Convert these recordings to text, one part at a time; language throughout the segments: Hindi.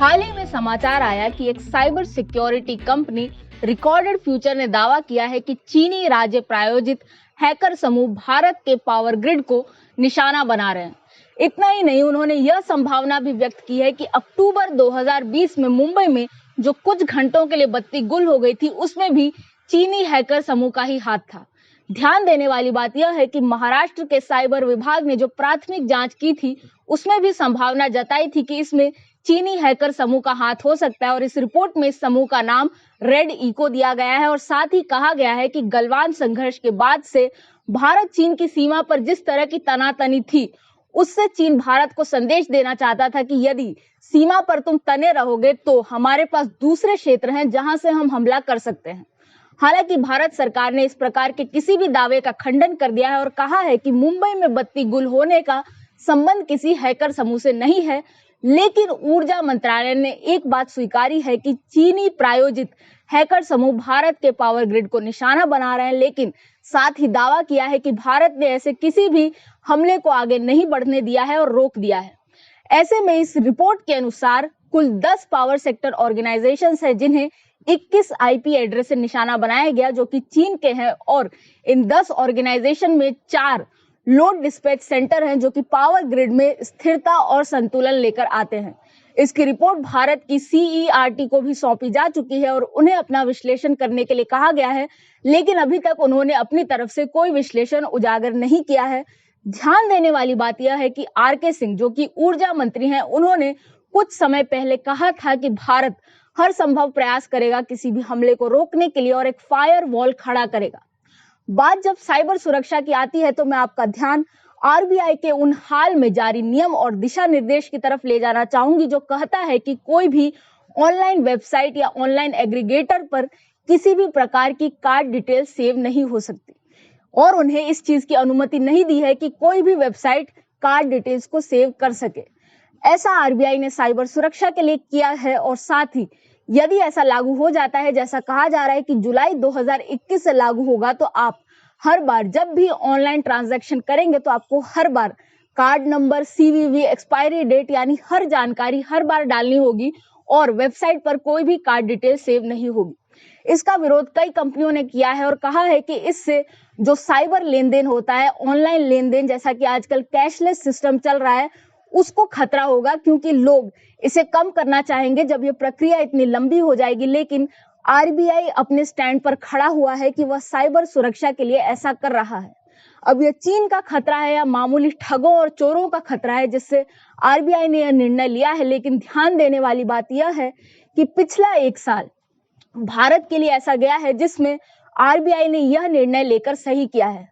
हाल ही में समाचार आया कि एक cyber security company recorded future ने दावा किया है कि चीनी राज्य प्रायोजित हैकर समूह भारत के पावर ग्रिड को निशाना बना रहे हैं। इतना ही नहीं, उन्होंने यह संभावना भी व्यक्त की है कि अक्टूबर 2020 में मुंबई में जो कुछ घंटों के लिए बत्ती गुल हो गई थी, उसमें भी चीनी हैकर समूह का ही हाथ था। ध्यान देने वाली बात यह है कि महाराष्ट्र के साइबर विभाग ने जो प्राथमिक जांच की थी, उसमें भी संभावना जताई थी कि इसमें चीनी हैकर समूह का हाथ हो सकता है और इस रिपोर्ट में इस समूह का नाम रेड इको दिया गया है और साथ ही कहा गया है कि गलवान संघर्ष के बाद से भारत चीन की सीमा पर जिस तरह की तनातनी थी, उससे चीन भारत को संदेश देना चाहता था कि यदि सीमा पर तुम तने रहोगे तो हमारे पास दूसरे क्षेत्र हैं जहां से हम हमला कर सकते हैं। हालांकि भारत सरकार ने इस प्रकार के किसी भी दावे का खंडन कर दिया है और कहा है कि मुंबई में बत्ती गुल होने का संबंध किसी हैकर समूह से नहीं है। लेकिन ऊर्जा मंत्रालय ने एक बात स्वीकारी है कि चीनी प्रायोजित हैकर समूह भारत के पावर ग्रिड को निशाना बना रहे हैं, लेकिन साथ ही दावा किया है कि भारत ने ऐसे किसी भी हमले को आगे नहीं बढ़ने दिया है और रोक दिया है। ऐसे में इस रिपोर्ट के अनुसार कुल 10 पावर सेक्टर ऑर्गेनाइजेशंस है जिन्हें 21 आईपी एड्रेस से निशाना बनाया गया, जो कि चीन के हैं, और इन 10 ऑर्गेनाइजेशन में 4 लोड डिस्पैच सेंटर हैं जो कि पावर ग्रिड में स्थिरता और संतुलन लेकर आते हैं। इसकी रिपोर्ट भारत की CERT को भी सौंपी जा चुकी है और उन्हें अपना विश्लेषण करने के लिए कहा गया है, लेकिन अभी तक उन्होंने अपनी तरफ से कोई विश्लेषण उजागर नहीं किया है। ध्यान देने वाली बात यह है कि RK सिंह, जो कि ऊर्जा मंत्री हैं, उन्होंने कुछ समय पहले कहा था कि भारत हर संभव प्रयास करेगा किसी भी हमले को रोकने के लिए और एक फायर वॉल खड़ा करेगा। बात जब साइबर सुरक्षा की आती है तो मैं आपका ध्यान RBI के उन हाल में जारी नियम और दिशा निर्देश की तरफ ले जाना चाहूंगी, जो कहता है कि कोई भी ऑनलाइन वेबसाइट या ऑनलाइन एग्रीगेटर पर किसी भी प्रकार की कार्ड डिटेल सेव नहीं हो सकती और उन्हें इस चीज की अनुमति नहीं दी है कि कोई भी वेबसाइट कार्ड डिटेल्स को सेव कर सके। ऐसा RBI ने साइबर सुरक्षा के लिए किया है और साथ ही यदि ऐसा लागू हो जाता है, जैसा कहा जा रहा है कि जुलाई 2021 से लागू होगा, तो आप हर बार जब भी ऑनलाइन ट्रांजैक्शन करेंगे तो आपको हर बार card number, CVV, expiry date यानी हर जानकारी हर बार डालनी होगी और वेबसाइट पर कोई भी कार्ड डिटेल सेव नहीं होगी। इसका विरोध कई कंपनियों ने किया है और कहा है कि इससे जो साइबर लेन देन होता है, ऑनलाइन लेन देन, जैसा कि आजकल कैशलेस सिस्टम चल रहा है, उसको खतरा होगा, क्योंकि लोग इसे कम करना चाहेंगे जब ये प्रक्रिया इतनी लंबी हो जाएगी। लेकिन RBI अपने स्टैंड पर खड़ा हुआ है कि वह साइबर सुरक्षा के लिए ऐसा कर रहा है। अब यह चीन का खतरा है या मामूली ठगों और चोरों का खतरा है जिससे RBI ने यह निर्णय लिया है, लेकिन ध्यान देने वाली बात यह है कि पिछला 1 साल भारत के लिए ऐसा गया है जिसमें RBI ने यह निर्णय लेकर सही किया है।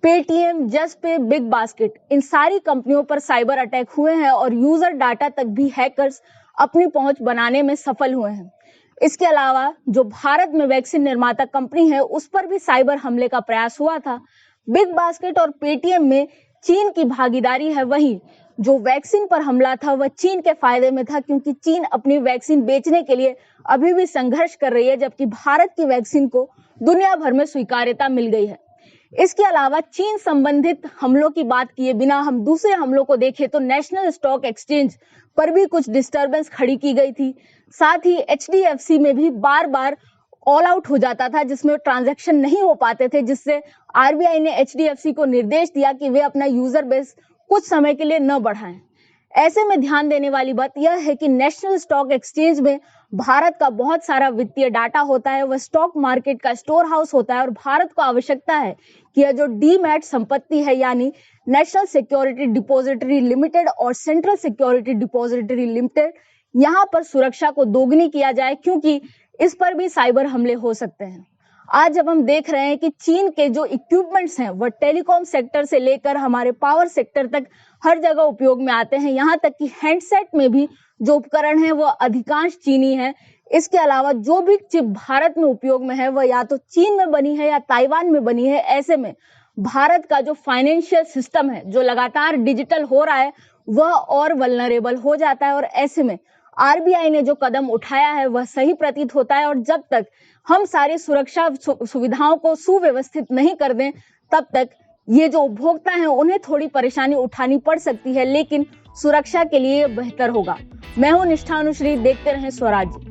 पेटीएम, जस्टपे, बिग बास्केट, इन सारी कंपनियों पर साइबर अटैक हुए हैं और यूजर डाटा तक भी हैकर्स अपनी पहुंच बनाने में सफल हुए हैं। इसके अलावा जो भारत में वैक्सीन निर्माता कंपनी है, उस पर भी साइबर हमले का प्रयास हुआ था। बिग बास्केट और पेटीएम में चीन की भागीदारी है, वहीं जो वैक्सीन पर हमला था वह चीन के फायदे में था, क्योंकि चीन अपनी वैक्सीन बेचने के लिए अभी भी संघर्ष कर रही है, जबकि भारत की वैक्सीन को दुनिया भर में स्वीकार्यता मिल गई है। इसके अलावा चीन संबंधित हमलों की बात किए बिना हम दूसरे हमलों को देखें तो नेशनल स्टॉक एक्सचेंज पर भी कुछ डिस्टरबेंस खड़ी की गई थी। साथ ही HDFC में भी बार बार ऑल आउट हो जाता था, जिसमें ट्रांजैक्शन नहीं हो पाते थे, जिससे RBI ने HDFC को निर्देश दिया कि वे अपना यूजर बेस कुछ समय के लिए न बढ़ाएं। ऐसे में ध्यान देने वाली बात यह है कि नेशनल स्टॉक एक्सचेंज में भारत का बहुत सारा वित्तीय डाटा होता है, वह स्टॉक मार्केट का स्टोर हाउस होता है और भारत को आवश्यकता है कि यह जो डीमैट संपत्ति है, यानी नेशनल सिक्योरिटी डिपॉजिटरी लिमिटेड और सेंट्रल सिक्योरिटी डिपॉजिटरी लिमिटेड, यहाँ पर सुरक्षा को दोगुनी किया जाए, क्योंकि इस पर भी साइबर हमले हो सकते हैं। आज जब हम देख रहे हैं कि चीन के जो इक्विपमेंट्स हैं वह टेलीकॉम सेक्टर से लेकर हमारे पावर सेक्टर तक हर जगह उपयोग में आते हैं, यहाँ तक कि हैंडसेट में भी जो उपकरण है वह अधिकांश चीनी है। इसके अलावा जो भी चिप भारत में उपयोग में है वह या तो चीन में बनी है या ताइवान में बनी है। ऐसे में भारत का जो फाइनेंशियल सिस्टम है, जो लगातार डिजिटल हो रहा है, वह और वल्नरेबल हो जाता है और ऐसे में RBI ने जो कदम उठाया है वह सही प्रतीत होता है और जब तक हम सारी सुरक्षा सुविधाओं को सुव्यवस्थित नहीं कर दें, तब तक ये जो उपभोक्ता हैं उन्हें थोड़ी परेशानी उठानी पड़ सकती है, लेकिन सुरक्षा के लिए बेहतर होगा। मैं हूं निष्ठा अनुश्री, देखते रहें स्वराज्य।